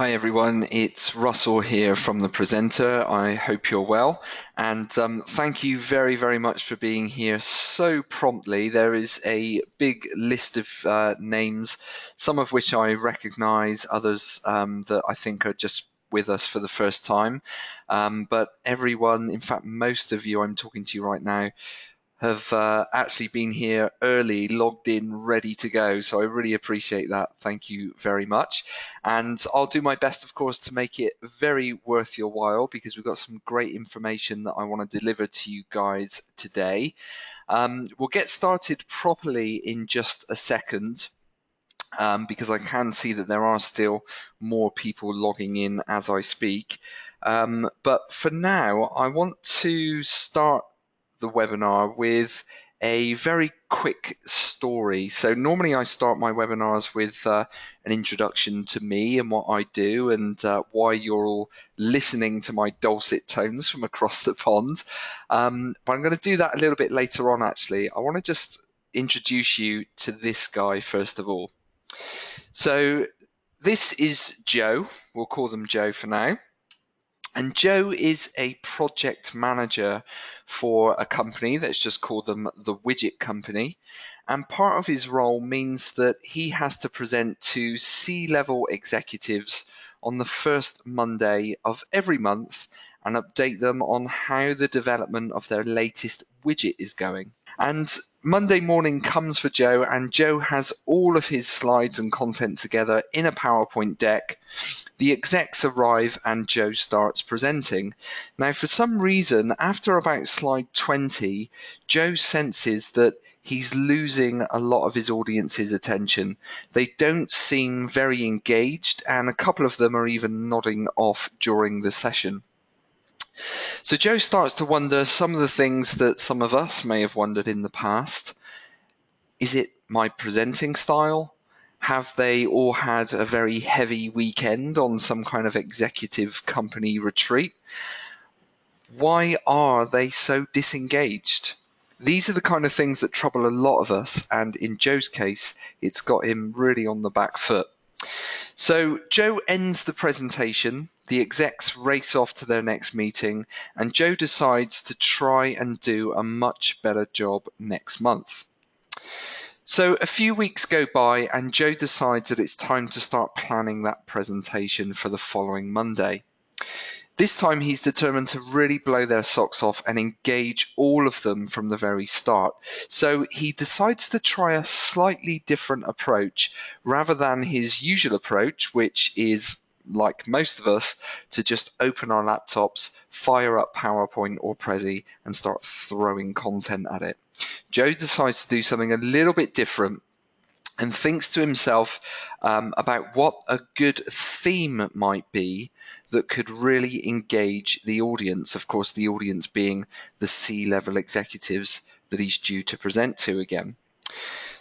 Hi everyone, it's Russell here from The Presenter. I hope you're well, and thank you very, very much for being here so promptly. There is a big list of names, some of which I recognize, others that I think are just with us for the first time. But everyone, in fact, most of you I'm talking to you right now, have actually been here early, logged in, ready to go. So I really appreciate that. Thank you very much. And I'll do my best, of course, to make it very worth your while because we've got some great information that I want to deliver to you guys today. We'll get started properly in just a second. Because I can see that there are still more people logging in as I speak. But for now, I want to start the webinar with a very quick story. So normally I start my webinars with an introduction to me and what I do and why you're all listening to my dulcet tones from across the pond. But I'm going to do that a little bit later on actually. I want to just introduce you to this guy first of all. So this is Joe. We'll call them Joe for now. And Joe is a project manager for a company that's just called them the Widget Company. And part of his role means that he has to present to C-level executives on the first Monday of every month and update them on how the development of their latest widget is going. And Monday morning comes for Joe, and Joe has all of his slides and content together in a PowerPoint deck. The execs arrive and Joe starts presenting. Now, for some reason, after about slide 20, Joe senses that he's losing a lot of his audience's attention. They don't seem very engaged, and a couple of them are even nodding off during the session. So Joe starts to wonder some of the things that some of us may have wondered in the past. Is it my presenting style? Have they all had a very heavy weekend on some kind of executive company retreat? Why are they so disengaged? These are the kind of things that trouble a lot of us, and in Joe's case, it's got him really on the back foot. So Joe ends the presentation, the execs race off to their next meeting, and Joe decides to try and do a much better job next month. So a few weeks go by and Joe decides that it's time to start planning that presentation for the following Monday. This time he's determined to really blow their socks off and engage all of them from the very start. So he decides to try a slightly different approach rather than his usual approach, which is, like most of us, to just open our laptops, fire up PowerPoint or Prezi and start throwing content at it. Joe decides to do something a little bit different and thinks to himself about what a good theme might be that could really engage the audience. Of course, the audience being the C-level executives that he's due to present to again.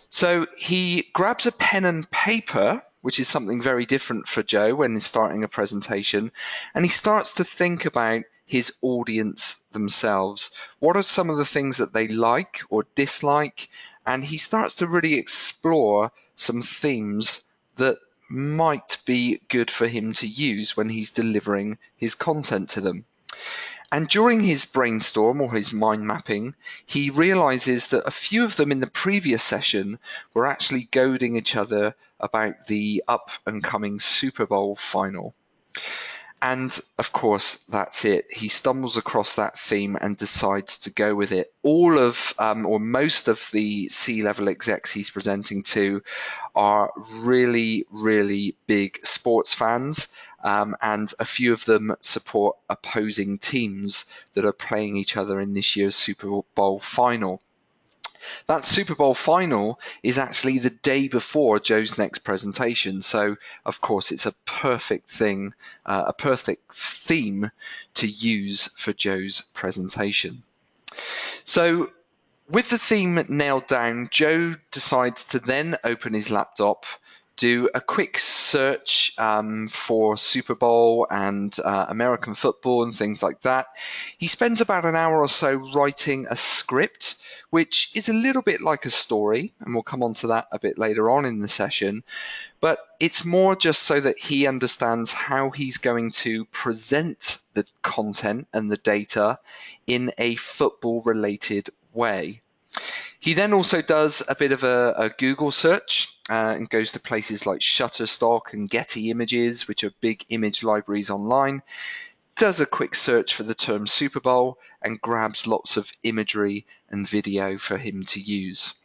So he grabs a pen and paper, which is something very different for Joe when he's starting a presentation, and he starts to think about his audience themselves. What are some of the things that they like or dislike? And he starts to really explore some themes that might be good for him to use when he's delivering his content to them. And during his brainstorm or his mind mapping, he realizes that a few of them in the previous session were actually goading each other about the up and coming Super Bowl final. And of course, that's it. He stumbles across that theme and decides to go with it. All of, or most of the C-level execs he's presenting to are really, really big sports fans. And a few of them support opposing teams that are playing each other in this year's Super Bowl final. That Super Bowl final is actually the day before Joe's next presentation. So, of course, it's a perfect thing, a perfect theme to use for Joe's presentation. So, with the theme nailed down, Joe decides to then open his laptop, do a quick search for Super Bowl and American football and things like that. He spends about an hour or so writing a script, which is a little bit like a story, and we'll come on to that a bit later on in the session. but it's more just so that he understands how he's going to present the content and the data in a football-related way. He then also does a bit of a Google search and goes to places like Shutterstock and Getty Images, which are big image libraries online, does a quick search for the term Super Bowl and grabs lots of imagery and video for him to use.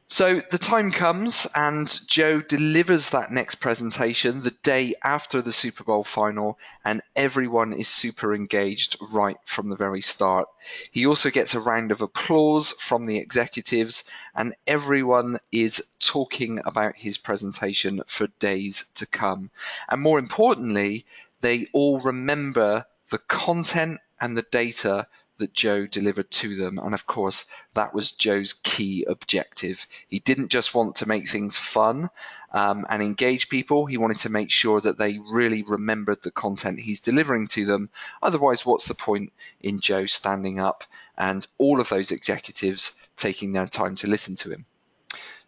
So the time comes and Joe delivers that next presentation the day after the Super Bowl final, and everyone is super engaged right from the very start. He also gets a round of applause from the executives, and everyone is talking about his presentation for days to come. And more importantly, they all remember the content and the data that Joe delivered to them. And of course, that was Joe's key objective. He didn't just want to make things fun and engage people. He wanted to make sure that they really remembered the content he's delivering to them. Otherwise, what's the point in Joe standing up and all of those executives taking their time to listen to him?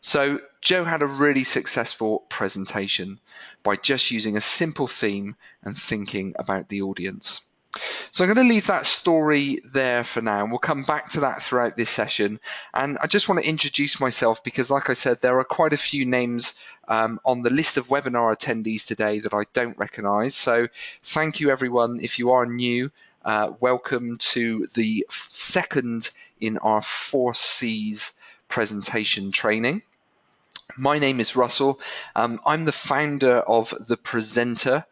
So Joe had a really successful presentation by just using a simple theme and thinking about the audience. So I'm going to leave that story there for now, and we'll come back to that throughout this session. And I just want to introduce myself because, like I said, there are quite a few names on the list of webinar attendees today that I don't recognize. So thank you, everyone. If you are new, welcome to the second in our 4 C's presentation training. My name is Russell. I'm the founder of The Presenter,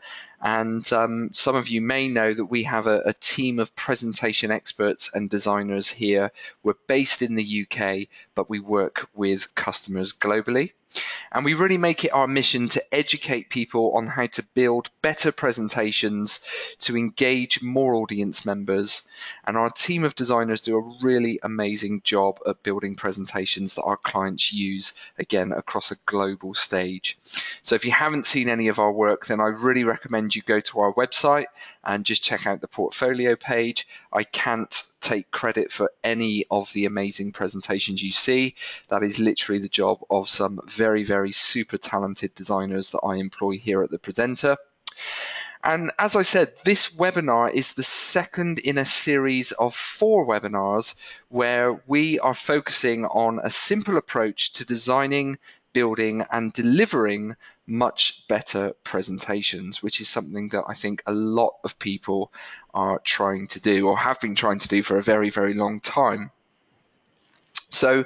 and some of you may know that we have a team of presentation experts and designers here. We're based in the UK, but we work with customers globally. And we really make it our mission to educate people on how to build better presentations to engage more audience members. And our team of designers do a really amazing job at building presentations that our clients use, again, across a global stage. So if you haven't seen any of our work, then I really recommend you go to our website and just check out the portfolio page. I can't take credit for any of the amazing presentations you see. That is literally the job of some very, very super talented designers that I employ here at The Presenter. And as I said, this webinar is the second in a series of 4 webinars where we are focusing on a simple approach to designing, building and delivering much better presentations, which is something that I think a lot of people are trying to do or have been trying to do for a very, very long time. So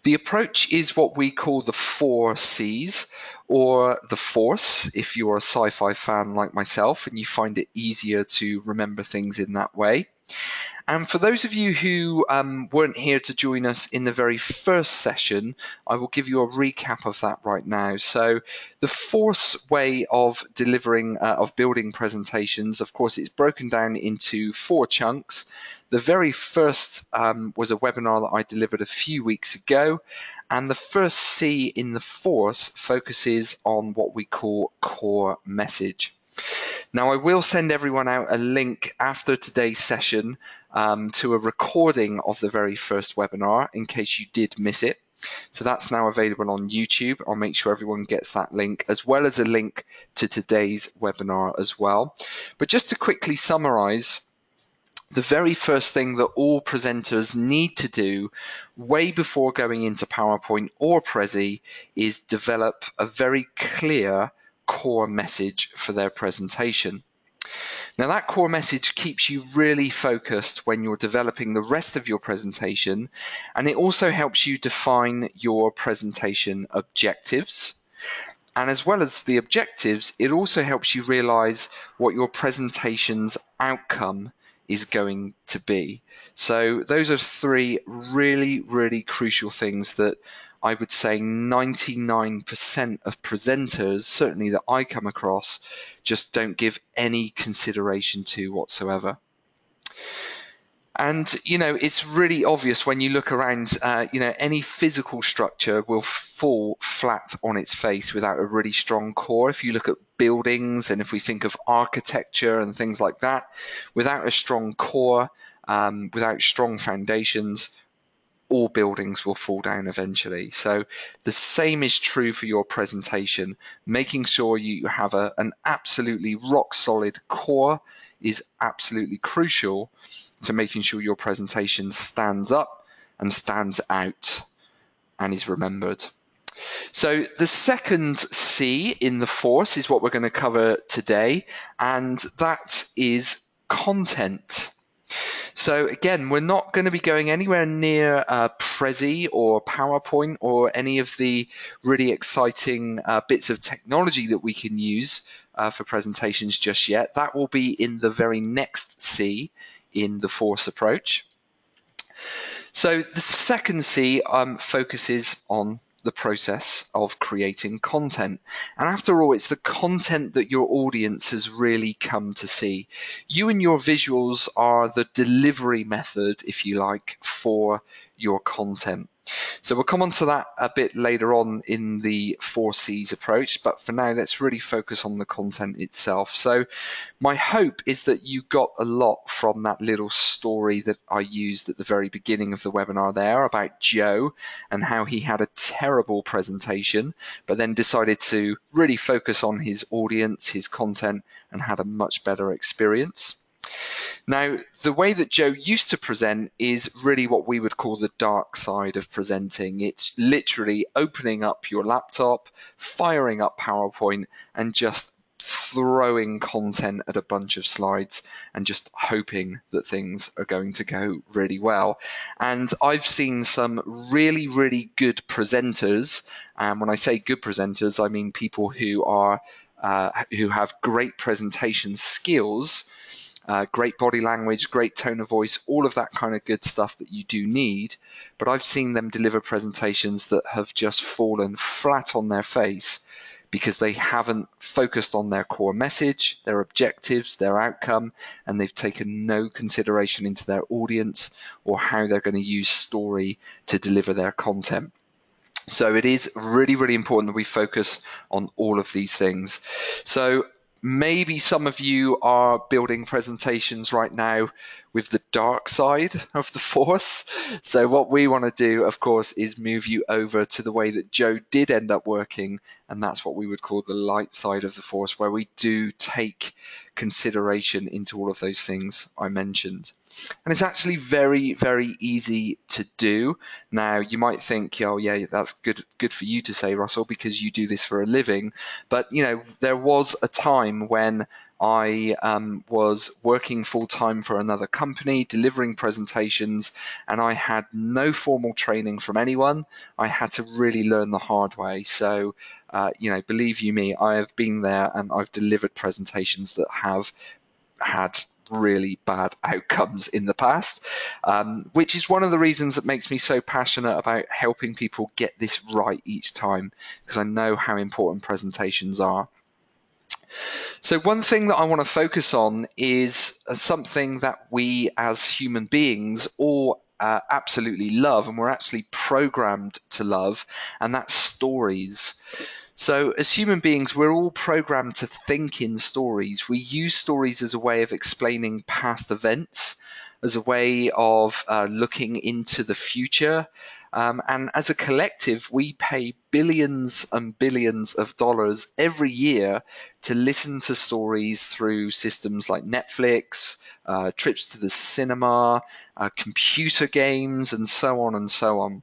the approach is what we call the 4 C's, or the Force if you're a sci-fi fan like myself and you find it easier to remember things in that way. And for those of you who weren't here to join us in the very first session, I will give you a recap of that right now. So the Force way of delivering, of building presentations, of course, it's broken down into 4 chunks. The very first was a webinar that I delivered a few weeks ago. And the first C in the Force focuses on what we call core message. Now, I will send everyone out a link after today's session to a recording of the very first webinar in case you did miss it. So that's now available on YouTube. I'll make sure everyone gets that link, as well as a link to today's webinar as well. But just to quickly summarize, the very first thing that all presenters need to do way before going into PowerPoint or Prezi is develop a very clear core message for their presentation. Now, that core message keeps you really focused when you're developing the rest of your presentation, and it also helps you define your presentation objectives. And as well as the objectives, it also helps you realize what your presentation's outcome is going to be. So those are 3 really, really crucial things that I would say 99% of presenters, certainly that I come across, just don't give any consideration to whatsoever. And, you know, it's really obvious when you look around, you know, any physical structure will fall flat on its face without a really strong core. If you look at buildings and if we think of architecture and things like that, without a strong core, without strong foundations, all buildings will fall down eventually. So the same is true for your presentation. Making sure you have an absolutely rock solid core is absolutely crucial to making sure your presentation stands up and stands out and is remembered. So the second C in the force is what we're going to cover today, and that is content. So again, we're not going to be going anywhere near Prezi or PowerPoint or any of the really exciting bits of technology that we can use for presentations just yet. That will be in the very next C in the force approach. So the second C focuses on the process of creating content. And after all, it's the content that your audience has really come to see. You and your visuals are the delivery method, if you like, for your content. So we'll come on to that a bit later on in the 4Cs approach, but for now, let's really focus on the content itself. So my hope is that you got a lot from that little story that I used at the very beginning of the webinar there about Joe and how he had a terrible presentation, but then decided to really focus on his audience, his content, and had a much better experience. Now, the way that Joe used to present is really what we would call the dark side of presenting. It's literally opening up your laptop, firing up PowerPoint, and just throwing content at a bunch of slides and just hoping that things are going to go really well. And I've seen some really, really good presenters. And when I say good presenters, I mean people who are who have great presentation skills, great body language, great tone of voice, all of that kind of good stuff that you do need. But I've seen them deliver presentations that have just fallen flat on their face because they haven't focused on their core message, their objectives, their outcome, and they've taken no consideration into their audience or how they're going to use story to deliver their content. So it is really, really important that we focus on all of these things. So maybe some of you are building presentations right now with the dark side of the force. So what we want to do, of course, is move you over to the way that Joe did end up working, and that's what we would call the light side of the force, where we do take consideration into all of those things I mentioned. And it's actually very, very easy to do. Now, you might think, oh, yeah, that's good for you to say, Russell, because you do this for a living. But, you know, there was a time when I was working full-time for another company, delivering presentations, and I had no formal training from anyone. I had to really learn the hard way. So, you know, believe you me, I have been there and I've delivered presentations that have had really bad outcomes in the past, which is one of the reasons that makes me so passionate about helping people get this right each time, because I know how important presentations are. So one thing that I want to focus on is something that we as human beings all absolutely love, and we're actually programmed to love, and that's stories. So as human beings, we're all programmed to think in stories. We use stories as a way of explaining past events, as a way of looking into the future. And as a collective, we pay billions and billions of dollars every year to listen to stories through systems like Netflix, trips to the cinema, computer games, and so on and so on.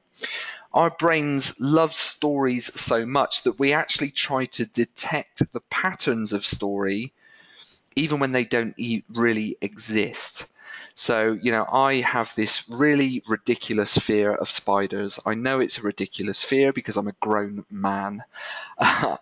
Our brains love stories so much that we actually try to detect the patterns of story even when they don't really exist. So, you know, I have this really ridiculous fear of spiders. I know it's a ridiculous fear because I'm a grown man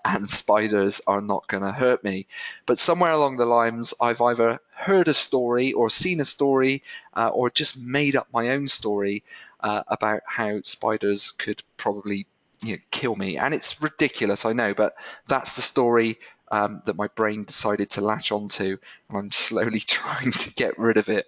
and spiders are not going to hurt me. But somewhere along the lines, I've either heard a story or seen a story or just made up my own story about how spiders could probably, you know, kill me. And it's ridiculous, I know, but that's the story that my brain decided to latch onto, and I'm slowly trying to get rid of it.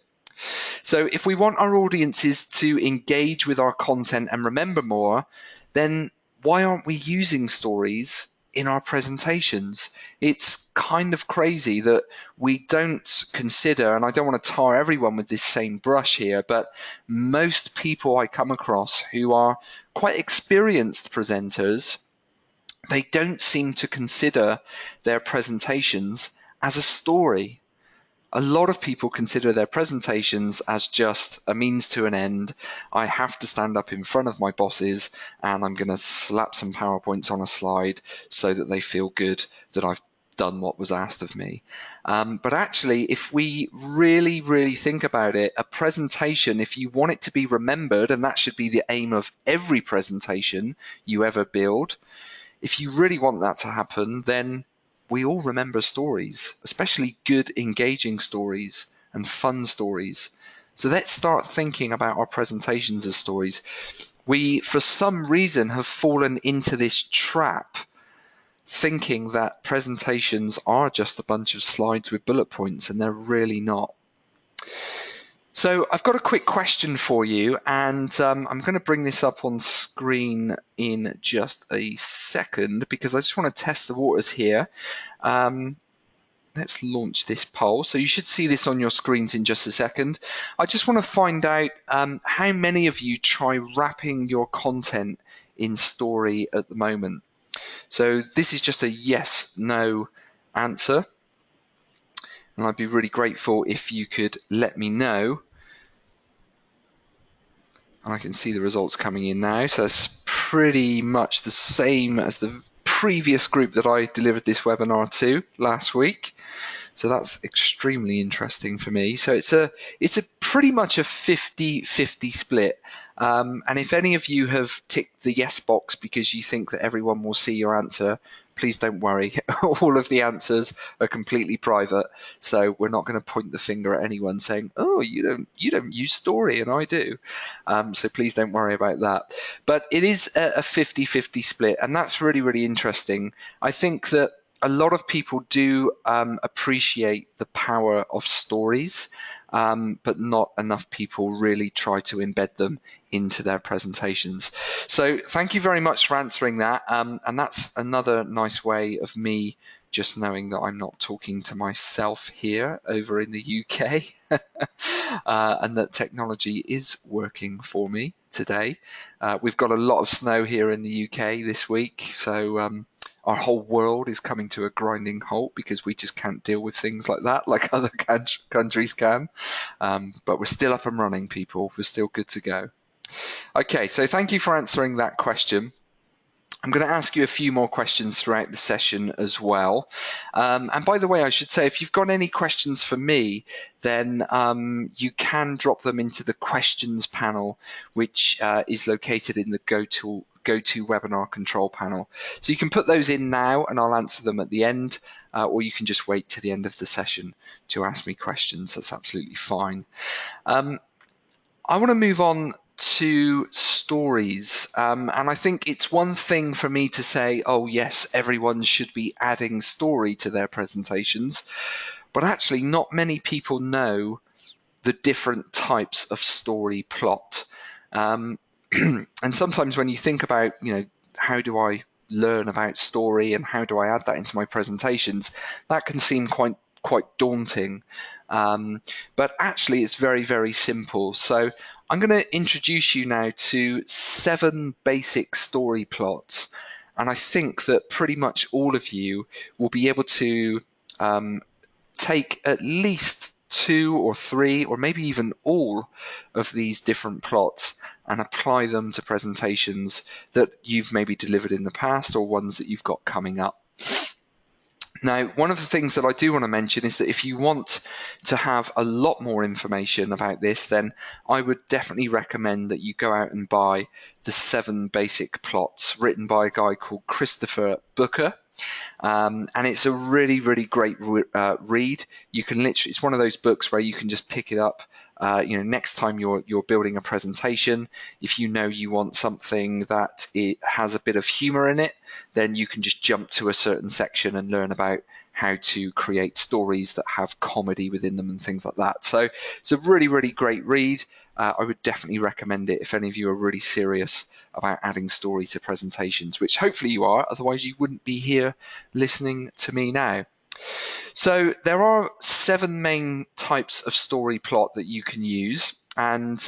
So if we want our audiences to engage with our content and remember more, then why aren't we using stories in our presentations. It's kind of crazy that we don't consider, and I don't want to tar everyone with this same brush here, but most people I come across who are quite experienced presenters, they don't seem to consider their presentations as a story. A lot of people consider their presentations as just a means to an end. I have to stand up in front of my bosses and I'm going to slap some PowerPoints on a slide so that they feel good that I've done what was asked of me. But actually, if we really, really think about it, a presentation, if you want it to be remembered, and that should be the aim of every presentation you ever build, if you really want that to happen, then we all remember stories, especially good, engaging stories and fun stories. So let's start thinking about our presentations as stories. We, for some reason, have fallen into this trap, thinking that presentations are just a bunch of slides with bullet points, and they're really not. So I've got a quick question for you, and I'm going to bring this up on screen in just a second because I just want to test the waters here. Let's launch this poll. So you should see this on your screens in just a second. I just want to find out how many of you try wrapping your content in story at the moment. So this is just a yes, no answer. And I'd be really grateful if you could let me know. And I can see the results coming in now. So it's pretty much the same as the previous group that I delivered this webinar to last week. So that's extremely interesting for me. So it's a pretty much a 50-50 split. And if any of you have ticked the yes box because you think that everyone will see your answer, please don't worry. All of the answers are completely private, so we're not going to point the finger at anyone saying, "Oh, you don't use story and I do." So please don't worry about that. But it is a 50-50 split, and that's really, really interesting. I think that a lot of people do appreciate the power of stories, but not enough people really try to embed them into their presentations. So thank you very much for answering that. And that's another nice way of me just knowing that I'm not talking to myself here over in the UK and that technology is working for me today. We've got a lot of snow here in the UK this week, so our whole world is coming to a grinding halt because we just can't deal with things like that like other countries can. But we're still up and running, people. We're still good to go. Okay, so thank you for answering that question. I'm going to ask you a few more questions throughout the session as well. And by the way, I should say, if you've got any questions for me, then you can drop them into the questions panel, which is located in the GoToWebinar control panel. So you can put those in now and I'll answer them at the end, or you can just wait to the end of the session to ask me questions. That's absolutely fine. I want to move on to stories, and I think it's one thing for me to say, oh yes, everyone should be adding story to their presentations, but actually not many people know the different types of story plot. And sometimes when you think about, how do I learn about story and how do I add that into my presentations, that can seem quite daunting. But actually it's very, very simple. So I'm going to introduce you now to 7 basic story plots. And I think that pretty much all of you will be able to take at least 2 or 3 or maybe even all of these different plots and apply them to presentations that you've maybe delivered in the past or ones that you've got coming up. Now, one of the things that I do want to mention is that if you want to have a lot more information about this, then I would definitely recommend that you go out and buy the 7 basic plots written by a guy called Christopher Booker. And it's a really, really great read. You can literally, it's one of those books where you can just pick it up next time you're building a presentation, if you know you want something that it has a bit of humor in it, then you can just jump to a certain section and learn about how to create stories that have comedy within them and things like that. So it's a really, really great read. I would definitely recommend it if any of you are really serious about adding story to presentations, which hopefully you are, otherwise you wouldn't be here listening to me now. So there are 7 main types of story plot that you can use. And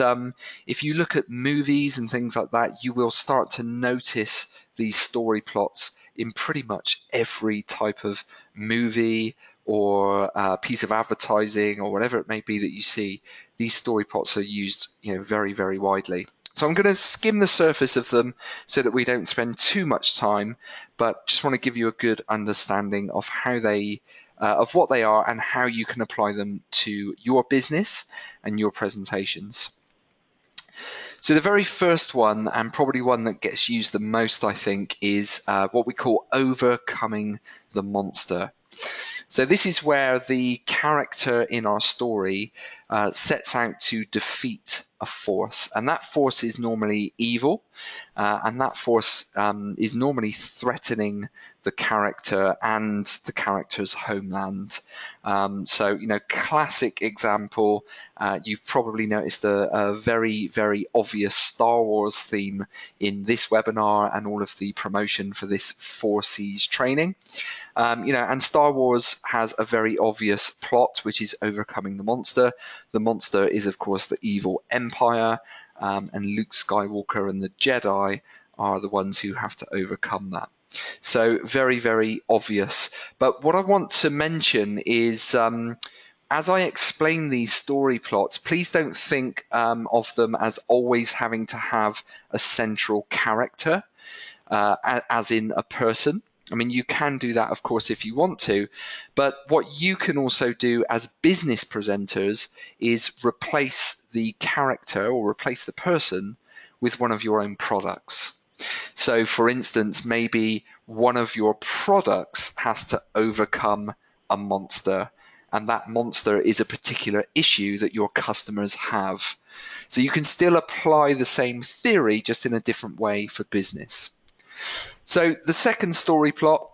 if you look at movies and things like that, you will start to notice these story plots in pretty much every type of movie or piece of advertising or whatever it may be that you see. These story plots are used, very, very widely. So I'm going to skim the surface of them so that we don't spend too much time, but just want to give you a good understanding of how of what they are and how you can apply them to your business and your presentations. So the very first one, and probably one that gets used the most, I think, is what we call overcoming the monster. So this is where the character in our story sets out to defeat a force, and that force is normally evil, and that force is normally threatening the character and the character's homeland. So, classic example, you've probably noticed a very, very obvious Star Wars theme in this webinar and all of the promotion for this 4Cs training. And Star Wars has a very obvious plot, which is overcoming the monster. The monster is, of course, the evil Empire, and Luke Skywalker and the Jedi are the ones who have to overcome that. So very, very obvious. But what I want to mention is, as I explain these story plots, please don't think of them as always having to have a central character, as in a person. I mean, you can do that, of course, if you want to, but what you can also do as business presenters is replace the character or replace the person with one of your own products. So, for instance, maybe one of your products has to overcome a monster, and that monster is a particular issue that your customers have. So you can still apply the same theory, just in a different way for business. So the second story plot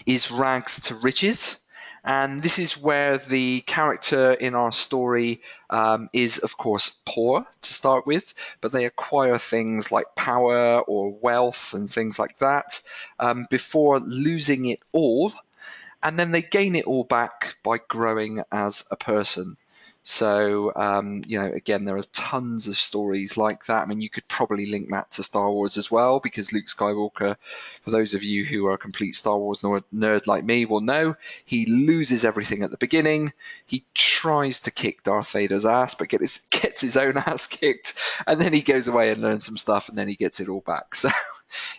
is rags to riches. And this is where the character in our story is, of course, poor to start with, but they acquire things like power or wealth and things like that before losing it all. And then they gain it all back by growing as a person. So, again, there are tons of stories like that. I mean, you could probably link that to Star Wars as well, because Luke Skywalker, for those of you who are a complete Star Wars nerd like me, will know he loses everything at the beginning. He tries to kick Darth Vader's ass, but gets his own ass kicked, and then he goes away and learns some stuff, and then he gets it all back. So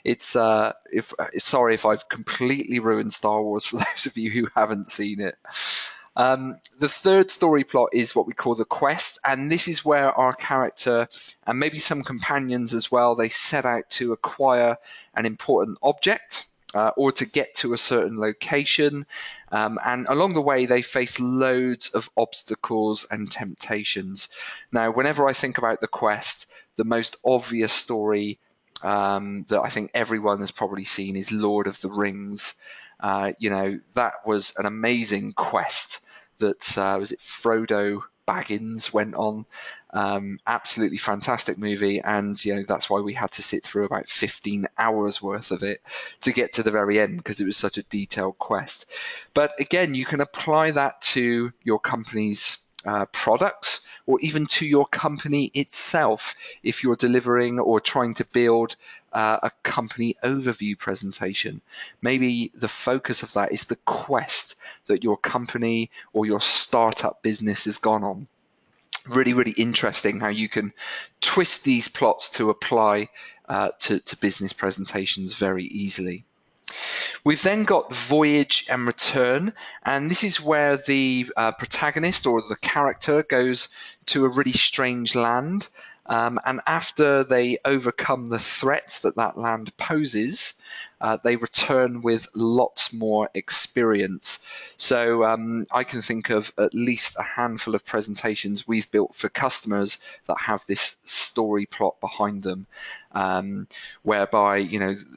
it's sorry if I've completely ruined Star Wars for those of you who haven't seen it. The third story plot is what we call the quest, and this is where our character and maybe some companions as well, they set out to acquire an important object or to get to a certain location, and along the way they face loads of obstacles and temptations. Now, whenever I think about the quest, the most obvious story that I think everyone has probably seen is Lord of the Rings. That was an amazing quest that was it Frodo Baggins went on. Absolutely fantastic movie, and that's why we had to sit through about 15 hours worth of it to get to the very end, because it was such a detailed quest. But again, you can apply that to your company's products, or even to your company itself if you're delivering or trying to build a company overview presentation. Maybe the focus of that is the quest that your company or your startup business has gone on. Really, really interesting how you can twist these plots to apply to business presentations very easily. We've then got voyage and return, and this is where the protagonist or the character goes to a really strange land, And after they overcome the threats that land poses, they return with lots more experience. So I can think of at least a handful of presentations we've built for customers that have this story plot behind them, whereby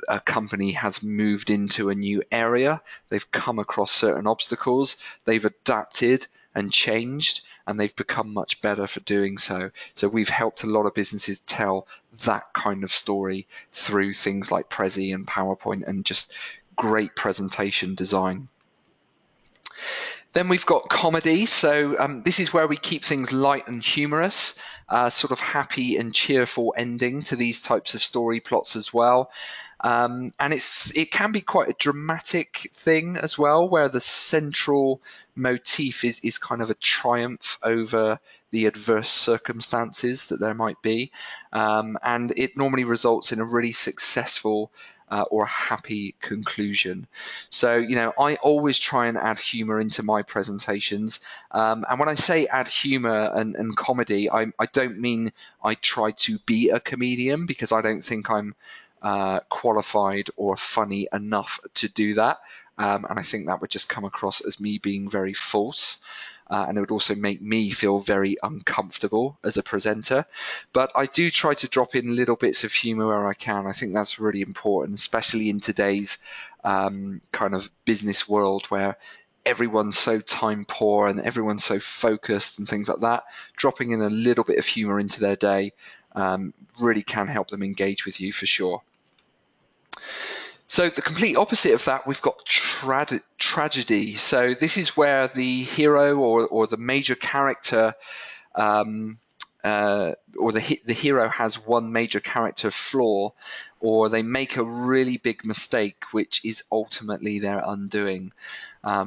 a company has moved into a new area, they've come across certain obstacles, they've adapted and changed, and they've become much better for doing so. So we've helped a lot of businesses tell that kind of story through things like Prezi and PowerPoint and just great presentation design. Then we've got comedy. So this is where we keep things light and humorous, sort of happy and cheerful ending to these types of story plots as well. And it can be quite a dramatic thing as well, where the central motif is kind of a triumph over the adverse circumstances that there might be. And it normally results in a really successful or a happy conclusion. So, I always try and add humor into my presentations. And when I say add humor and comedy, I don't mean I try to be a comedian, because I don't think I'm qualified or funny enough to do that. And I think that would just come across as me being very false. And it would also make me feel very uncomfortable as a presenter. But I do try to drop in little bits of humor where I can. I think that's really important, especially in today's kind of business world where everyone's so time poor and everyone's so focused and things like that. Dropping in a little bit of humor into their day really can help them engage with you for sure. So the complete opposite of that, we've got tragedy. So this is where the hero or the major character, or the hero has one major character flaw, or they make a really big mistake, which is ultimately their undoing.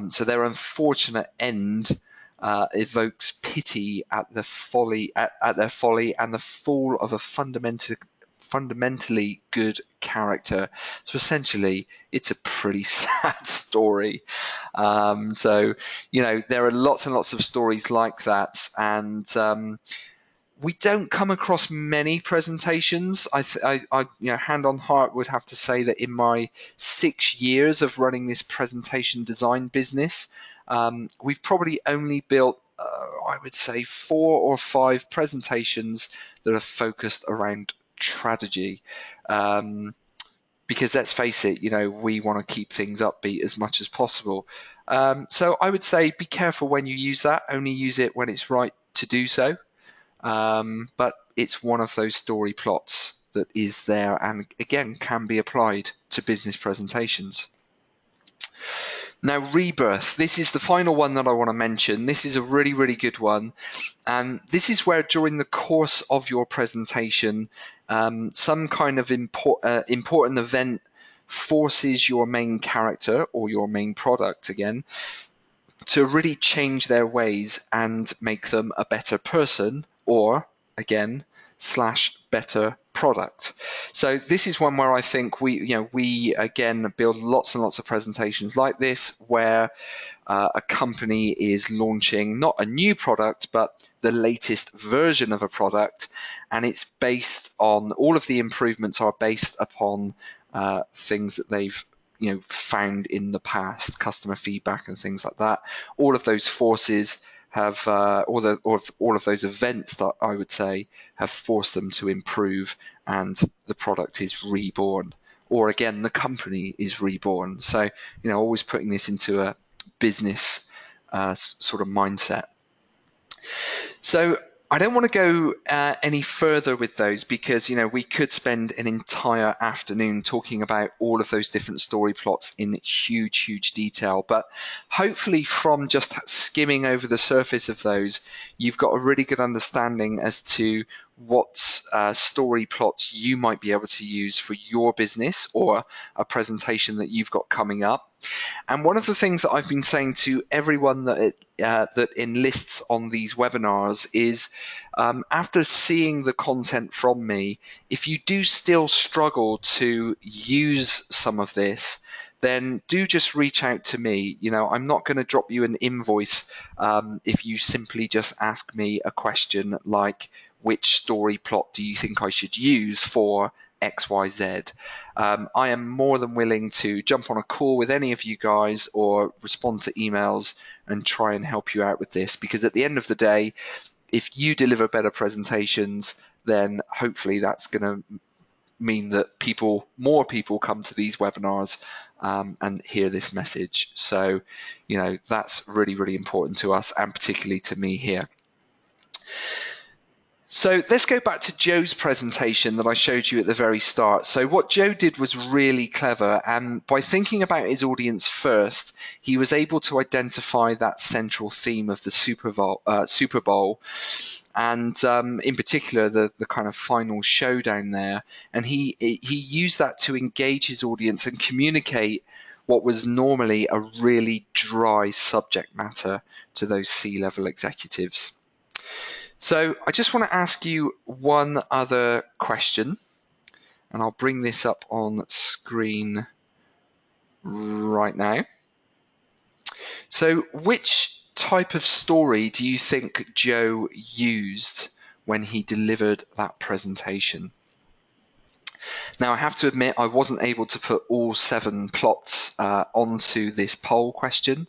So their unfortunate end evokes pity at the folly at their folly and the fall of a fundamentally good character. So essentially, it's a pretty sad story. So there are lots and lots of stories like that, and we don't come across many presentations. I hand on heart would have to say that in my 6 years of running this presentation design business, we've probably only built I would say 4 or 5 presentations that are focused around tragedy, because let's face it, we want to keep things upbeat as much as possible. So I would say be careful when you use that. Only use it when it's right to do so. But it's one of those story plots that is there and again can be applied to business presentations. Now, rebirth. This is the final one that I want to mention. This is a really, really good one. And this is where during the course of your presentation, some kind of important event forces your main character or your main product, again, to really change their ways and make them a better person or, again, / better product. So this is one where I think we again build lots and lots of presentations like this, where a company is launching not a new product but the latest version of a product, and it's based on all of the improvements are based upon things that they've found in the past, customer feedback and things like that. All of those forces have all of those events that I would say have forced them to improve, and the product is reborn, or again the company is reborn. So always putting this into a business sort of mindset. So I don't want to go any further with those, because we could spend an entire afternoon talking about all of those different story plots in huge detail. But hopefully from just skimming over the surface of those, you've got a really good understanding as to what story plots you might be able to use for your business or a presentation that you've got coming up. And one of the things that I've been saying to everyone that enlists on these webinars is, after seeing the content from me, if you do still struggle to use some of this, then do just reach out to me. I'm not going to drop you an invoice if you simply just ask me a question like, which story plot do you think I should use for XYZ. I am more than willing to jump on a call with any of you guys or respond to emails and try and help you out with this, because at the end of the day, if you deliver better presentations, then hopefully that's going to mean that more people come to these webinars and hear this message. So, that's really, really important to us, and particularly to me here. So let's go back to Joe's presentation that I showed you at the very start. So what Joe did was really clever, and by thinking about his audience first, he was able to identify that central theme of the Super Bowl, and in particular the kind of final showdown there. And he used that to engage his audience and communicate what was normally a really dry subject matter to those C-level executives. So I just want to ask you one other question, and I'll bring this up on screen right now. So which type of story do you think Joe used when he delivered that presentation? Now, I have to admit, I wasn't able to put all 7 plots onto this poll question,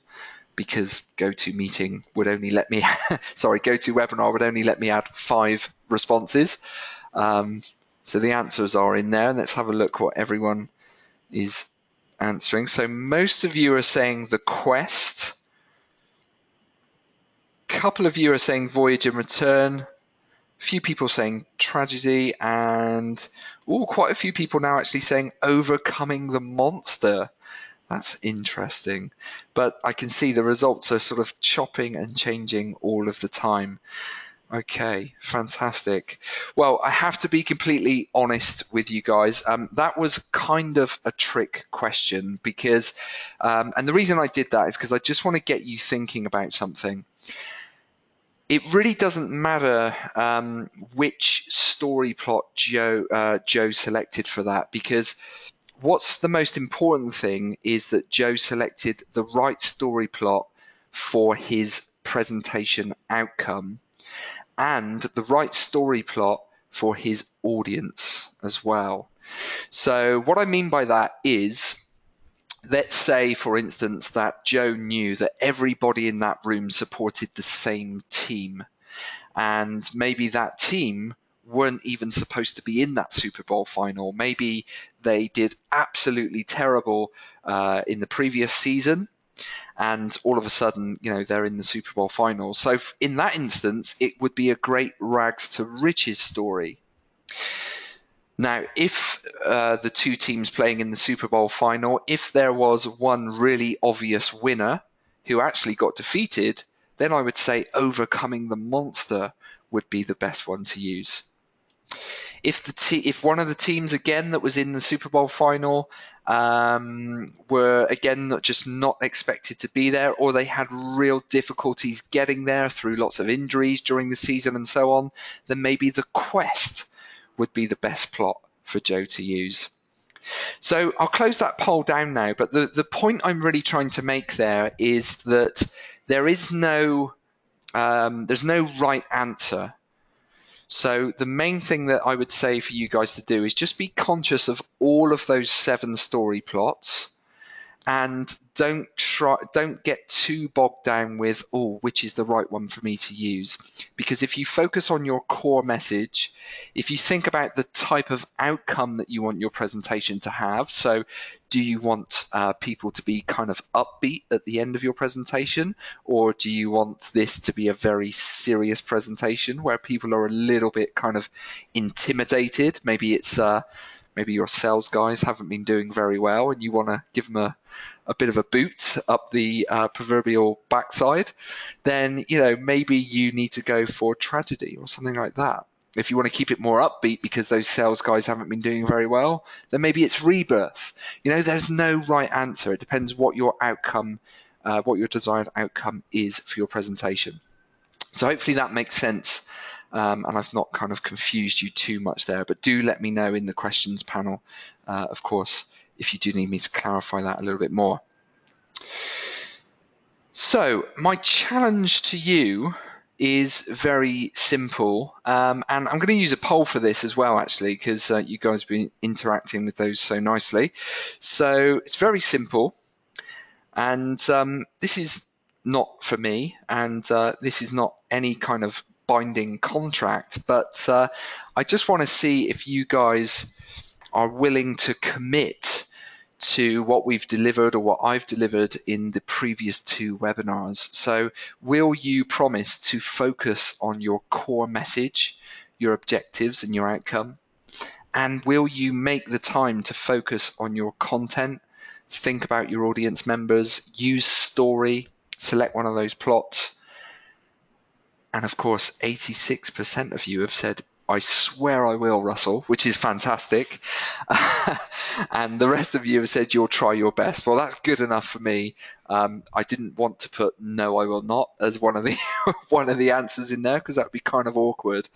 because GoToMeeting would only let me, GoToWebinar would only let me add 5 responses. So the answers are in there, and let's have a look what everyone is answering. So most of you are saying The Quest. A couple of you are saying Voyage and Return. A few people saying Tragedy, and quite a few people now actually saying Overcoming the Monster. That's interesting, but I can see the results are sort of chopping and changing all of the time. Okay, fantastic. Well, I have to be completely honest with you guys. That was kind of a trick question, because, and the reason I did that is because I just want to get you thinking about something. It really doesn't matter which story plot Joe selected for that, because what's the most important thing is that Joe selected the right story plot for his presentation outcome, and the right story plot for his audience as well. So what I mean by that is, let's say, for instance, that Joe knew that everybody in that room supported the same team, and maybe that team weren't even supposed to be in that Super Bowl final. Maybe they did absolutely terrible in the previous season, and all of a sudden, they're in the Super Bowl final. So in that instance, it would be a great rags to riches story. Now, if the 2 teams playing in the Super Bowl final, if there was one really obvious winner who actually got defeated, then I would say Overcoming the Monster would be the best one to use. If one of the teams again that was in the Super Bowl final were again not expected to be there, or they had real difficulties getting there through lots of injuries during the season and so on, then maybe The Quest would be the best plot for Joe to use. So I'll close that poll down now, but the point I'm really trying to make there is that there's no right answer. So the main thing that I would say for you guys to do is just be conscious of all of those 7 story plots, and don't get too bogged down with, which is the right one for me to use. Because if you focus on your core message, if you think about the type of outcome that you want your presentation to have, so do you want people to be kind of upbeat at the end of your presentation, or do you want this to be a very serious presentation where people are a little bit kind of intimidated? Maybe it's maybe your sales guys haven't been doing very well and you want to give them a bit of a boot up the proverbial backside. Then maybe you need to go for Tragedy or something like that. If you want to keep it more upbeat because those sales guys haven't been doing very well, then maybe it's Rebirth. There's no right answer. It depends what your outcome, what your desired outcome is for your presentation. So hopefully that makes sense, and I've not kind of confused you too much there. But do let me know in the questions panel, of course, if you do need me to clarify that a little bit more. So my challenge to you is very simple, and I'm going to use a poll for this as well, actually, because you guys have been interacting with those so nicely. So it's very simple, and this is not for me, and this is not any kind of binding contract, but I just want to see if you guys are willing to commit to what we've delivered or what I've delivered in the previous 2 webinars. So will you promise to focus on your core message, your objectives and your outcome? And will you make the time to focus on your content, think about your audience members, use story, select one of those plots? And of course, 86% of you have said, I swear I will, Russell, which is fantastic. And the rest of you have said you'll try your best. Well, that's good enough for me. I didn't want to put no, I will not as one of the one of the answers in there, because that would be kind of awkward.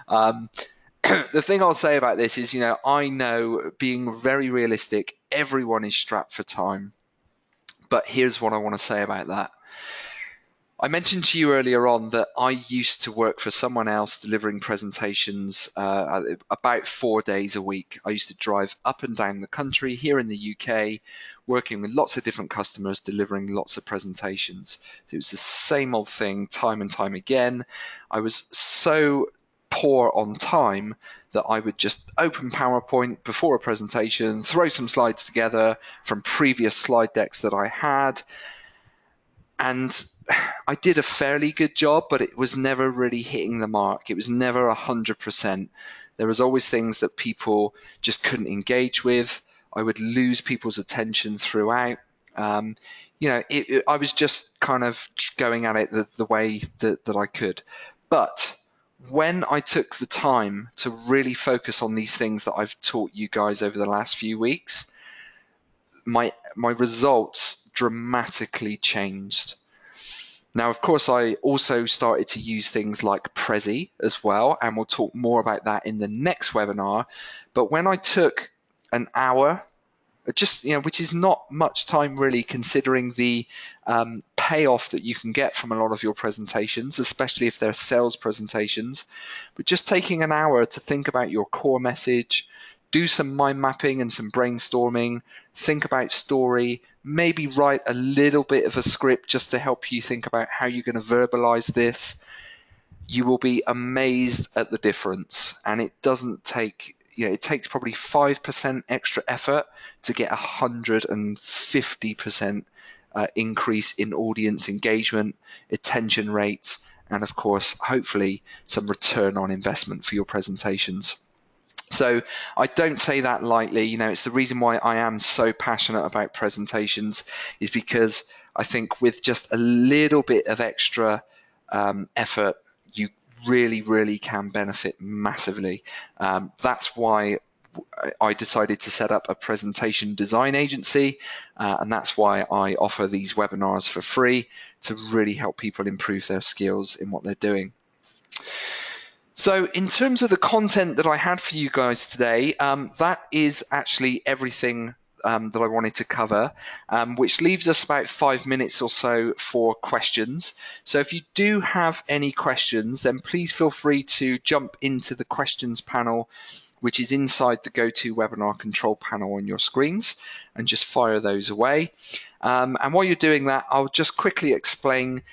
The thing I'll say about this is, I know, being very realistic, everyone is strapped for time. But here's what I want to say about that. I mentioned to you earlier on that I used to work for someone else delivering presentations about 4 days a week. I used to drive up and down the country here in the UK, working with lots of different customers, delivering lots of presentations. So it was the same old thing time and time again. I was so poor on time that I would just open PowerPoint before a presentation, throw some slides together from previous slide decks that I had, and I did a fairly good job, but it was never really hitting the mark. It was never 100%. There was always things that people just couldn't engage with. I would lose people's attention throughout. I was just kind of going at it the way that I could. But when I took the time to really focus on these things that I've taught you guys over the last few weeks, my results dramatically changed. Now, of course, I also started to use things like Prezi as well, and we'll talk more about that in the next webinar. But when I took an hour, which is not much time really, considering the payoff that you can get from a lot of your presentations, especially if they're sales presentations, but just taking an hour to think about your core message, do some mind mapping and some brainstorming, think about story, maybe write a little bit of a script just to help you think about how you're going to verbalize this. You will be amazed at the difference. And it doesn't take, it takes probably 5% extra effort to get 150% increase in audience engagement, attention rates, and of course, hopefully some return on investment for your presentations. So I don't say that lightly. It's the reason why I am so passionate about presentations, is because I think with just a little bit of extra effort, you really, really can benefit massively. That's why I decided to set up a presentation design agency, and that's why I offer these webinars for free, to really help people improve their skills in what they're doing. So in terms of the content that I had for you guys today, that is actually everything that I wanted to cover, which leaves us about 5 minutes or so for questions. So if you do have any questions, then please feel free to jump into the questions panel, which is inside the GoToWebinar control panel on your screens, and just fire those away. And while you're doing that, I'll just quickly explain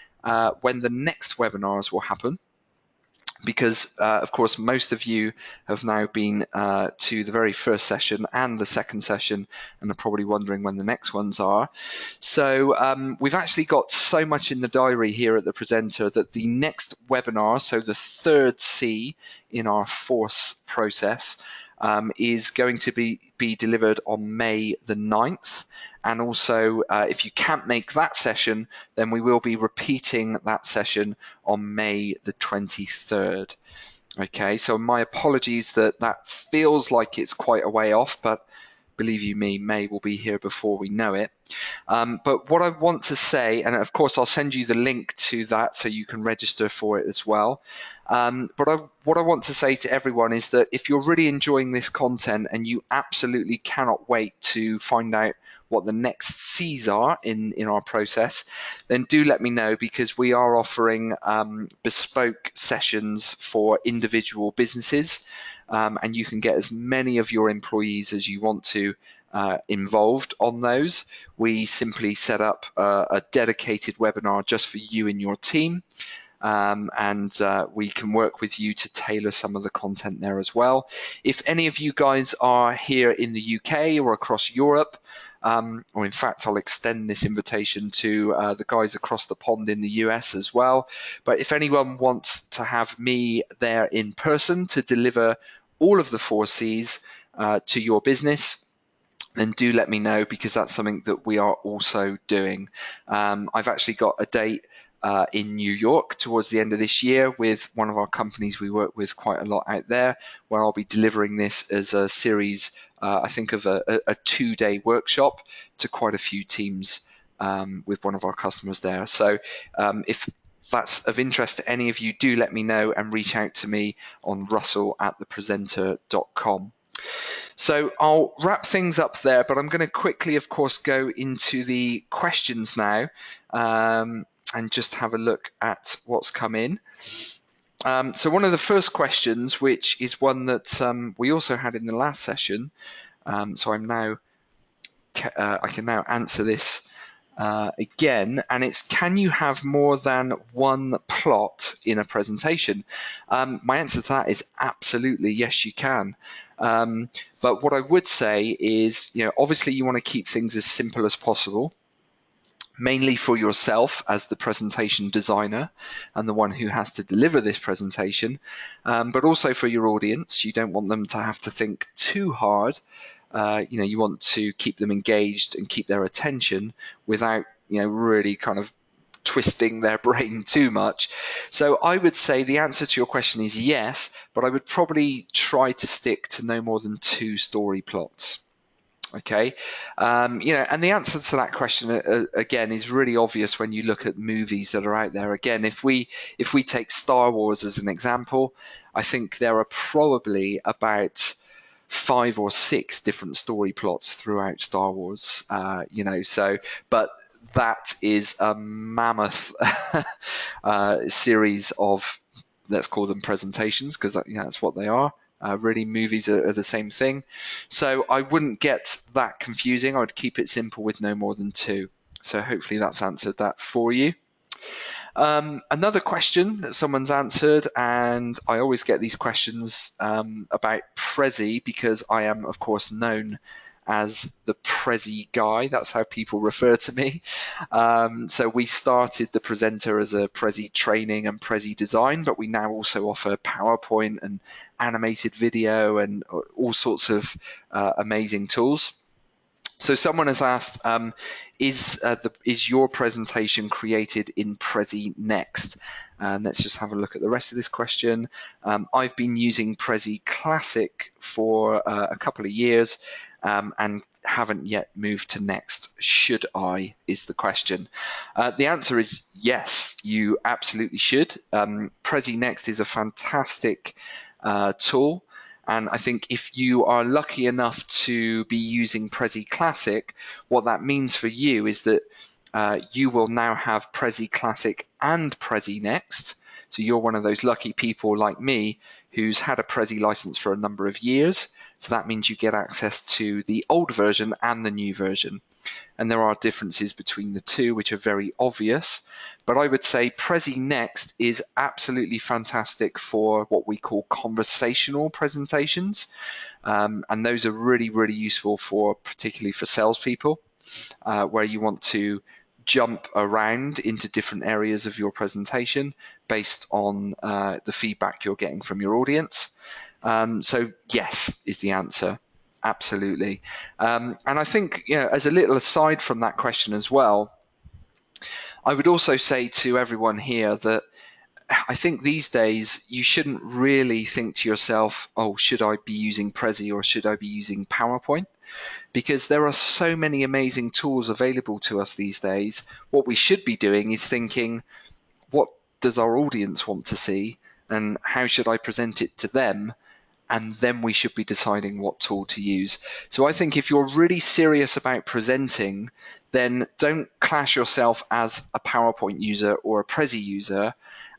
when the next webinars will happen. Because, of course, most of you have now been to the very first session and the second session, and are probably wondering when the next ones are. So we've actually got so much in the diary here at the presenter that the next webinar, so the third C in our FORCE process, is going to be delivered on May the 9th. And also, if you can't make that session, then we will be repeating that session on May the 23rd. Okay, so my apologies that feels like it's quite a way off, but believe you me, May will be here before we know it. But what I want to say, and of course I'll send you the link to that so you can register for it as well. What I want to say to everyone is that if you're really enjoying this content and you absolutely cannot wait to find out what the next C's are in our process, then do let me know, because we are offering bespoke sessions for individual businesses, and you can get as many of your employees as you want to involved on those. We simply set up a dedicated webinar just for you and your team. And we can work with you to tailor some of the content there as well. If any of you guys are here in the UK or across Europe, or in fact, I'll extend this invitation to the guys across the pond in the US as well. But if anyone wants to have me there in person to deliver all of the 4 C's to your business, then do let me know, because that's something that we are also doing. I've actually got a date in New York towards the end of this year with one of our companies we work with quite a lot out there, where I'll be delivering this as a series, I think of a 2-day workshop to quite a few teams with one of our customers there. So if that's of interest to any of you, do let me know and reach out to me on russell@thepresenter.com. So I'll wrap things up there, but I'm going to quickly, of course, go into the questions now and just have a look at what's come in. So one of the first questions, which is one that we also had in the last session, so I can now answer this again, and it's, can you have more than one plot in a presentation? My answer to that is absolutely yes, you can. But what I would say is, obviously you want to keep things as simple as possible, mainly for yourself as the presentation designer and the one who has to deliver this presentation, but also for your audience. You don't want them to have to think too hard. You want to keep them engaged and keep their attention without, really kind of twisting their brain too much. So I would say the answer to your question is yes, but I would probably try to stick to no more than 2 story plots. Okay, and the answer to that question again is really obvious when you look at movies that are out there. Again, if we take Star Wars as an example, I think there are probably about 5 or 6 different story plots throughout Star Wars. But that is a mammoth series of, let's call them presentations, because that's what they are. Really, movies are the same thing. So I wouldn't get that confusing. I would keep it simple with no more than 2. So hopefully that's answered that for you. Another question that someone's answered, and I always get these questions about Prezi, because I am, of course, known as the Prezi guy. That's how people refer to me. So we started the presenter as a Prezi training and Prezi design, but we now also offer PowerPoint and animated video and all sorts of amazing tools. So someone has asked, is your presentation created in Prezi Next? And let's just have a look at the rest of this question. I've been using Prezi Classic for a couple of years and haven't yet moved to Next. Should I, is the question. The answer is yes, you absolutely should. Prezi Next is a fantastic tool. And I think if you are lucky enough to be using Prezi Classic, what that means for you is that you will now have Prezi Classic and Prezi Next. So you're one of those lucky people like me who's had a Prezi license for a number of years. So that means you get access to the old version and the new version. And there are differences between the two, which are very obvious. But I would say Prezi Next is absolutely fantastic for what we call conversational presentations. And those are really, really useful particularly for salespeople, where you want to jump around into different areas of your presentation based on the feedback you're getting from your audience. So yes is the answer. Absolutely. And I think, as a little aside from that question as well, I would also say to everyone here that I think these days you shouldn't really think to yourself, oh, should I be using Prezi or should I be using PowerPoint? because there are so many amazing tools available to us these days. What we should be doing is thinking, what does our audience want to see, and how should I present it to them? And then we should be deciding what tool to use. So I think if you're really serious about presenting, then don't class yourself as a PowerPoint user or a Prezi user.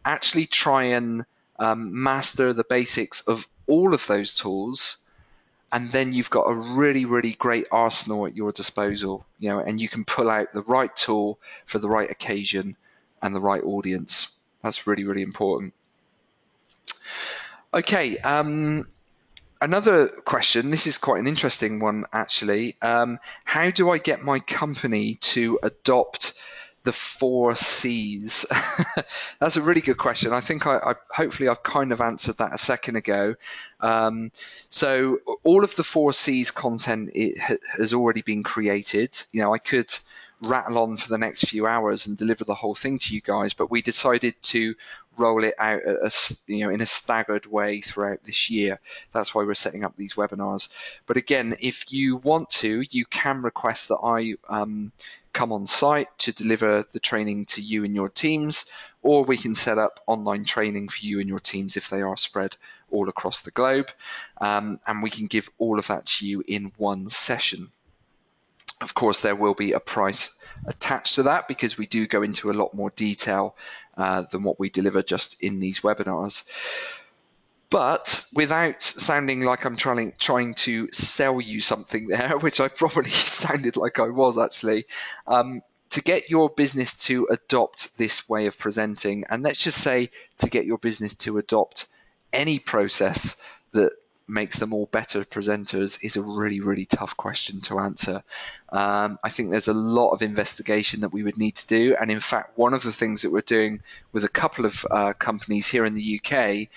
Actually try and master the basics of all of those tools, and then you've got a really, really great arsenal at your disposal, and you can pull out the right tool for the right occasion and the right audience. That's really, really important. Okay, another question, this is quite an interesting one actually. How do I get my company to adopt the 4 C's? That's a really good question. I think hopefully I've kind of answered that a second ago. So all of the 4 C's content has already been created. I could rattle on for the next few hours and deliver the whole thing to you guys, but we decided to roll it out in a staggered way throughout this year. That's why we're setting up these webinars. But again, if you want to, you can request that I come on site to deliver the training to you and your teams, or we can set up online training for you and your teams if they are spread all across the globe, and we can give all of that to you in one session. Of course, there will be a price attached to that because we do go into a lot more detail than what we deliver just in these webinars. But without sounding like I'm trying to sell you something there, which I probably sounded like I was actually, to get your business to adopt this way of presenting, and let's just say to get your business to adopt any process that makes them all better presenters, is a really, really tough question to answer. I think there's a lot of investigation that we would need to do. And in fact, one of the things that we're doing with a couple of companies here in the UK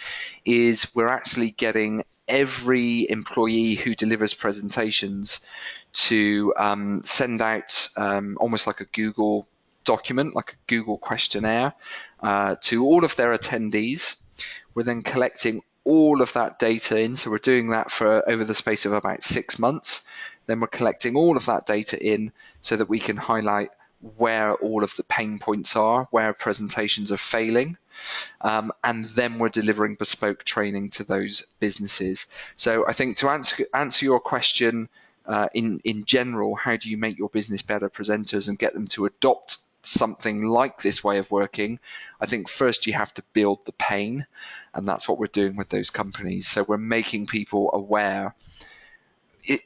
is we're actually getting every employee who delivers presentations to send out almost like a Google document, like a Google questionnaire, to all of their attendees. We're then collecting all of that data in. So we're doing that for over the space of about 6 months. Then we're collecting all of that data in so that we can highlight where all of the pain points are, where presentations are failing. And then we're delivering bespoke training to those businesses. So I think to answer your question in general, how do you make your business better presenters and get them to adopt something like this way of working? I think first you have to build the pain, and that's what we're doing with those companies. So we're making people aware,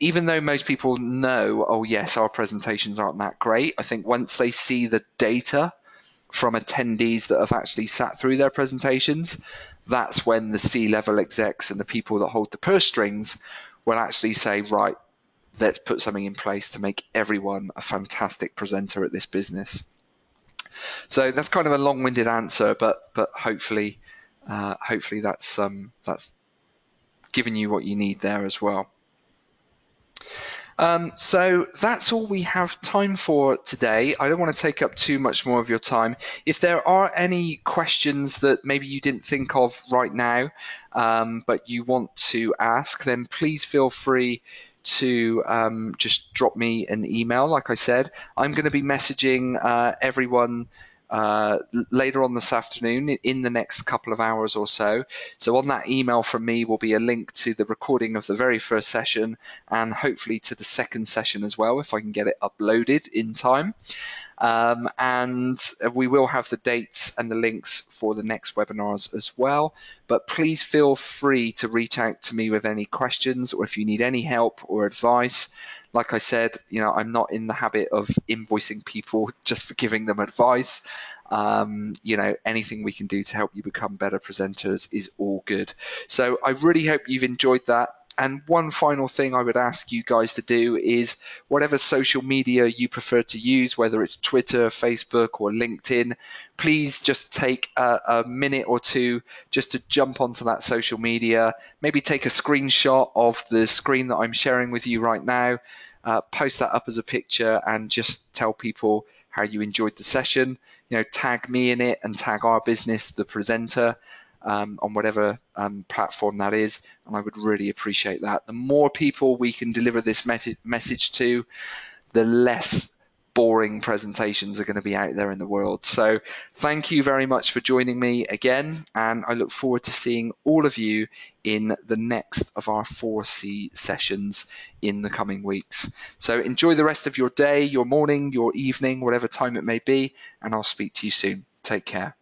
even though most people know, oh yes, our presentations aren't that great. I think once they see the data from attendees that have actually sat through their presentations, that's when the C-level execs and the people that hold the purse strings will actually say, right, let's put something in place to make everyone a fantastic presenter at this business. So that's kind of a long-winded answer, but hopefully that's given you what you need there as well. So that's all we have time for today. I don't want to take up too much more of your time. If there are any questions that maybe you didn't think of right now, but you want to ask, then please feel free to just drop me an email. Like I said, I'm going to be messaging everyone later on this afternoon in the next couple of hours or so. So on that email from me will be a link to the recording of the very first session, and hopefully to the second session as well, if I can get it uploaded in time. And we will have the dates and the links for the next webinars as well. But please feel free to reach out to me with any questions, or if you need any help or advice. Like I said, I'm not in the habit of invoicing people just for giving them advice. Anything we can do to help you become better presenters is all good. So I really hope you've enjoyed that. And one final thing I would ask you guys to do is whatever social media you prefer to use, whether it's Twitter, Facebook, or LinkedIn, please just take a minute or two just to jump onto that social media, maybe take a screenshot of the screen that I'm sharing with you right now, post that up as a picture, and just tell people how you enjoyed the session. Tag me in it and tag our business, The Presenter. on whatever platform that is, and I would really appreciate that. The more people we can deliver this message to, the less boring presentations are going to be out there in the world. So thank you very much for joining me again, and I look forward to seeing all of you in the next of our 4C sessions in the coming weeks. So enjoy the rest of your day, your morning, your evening, whatever time it may be, and I'll speak to you soon. Take care.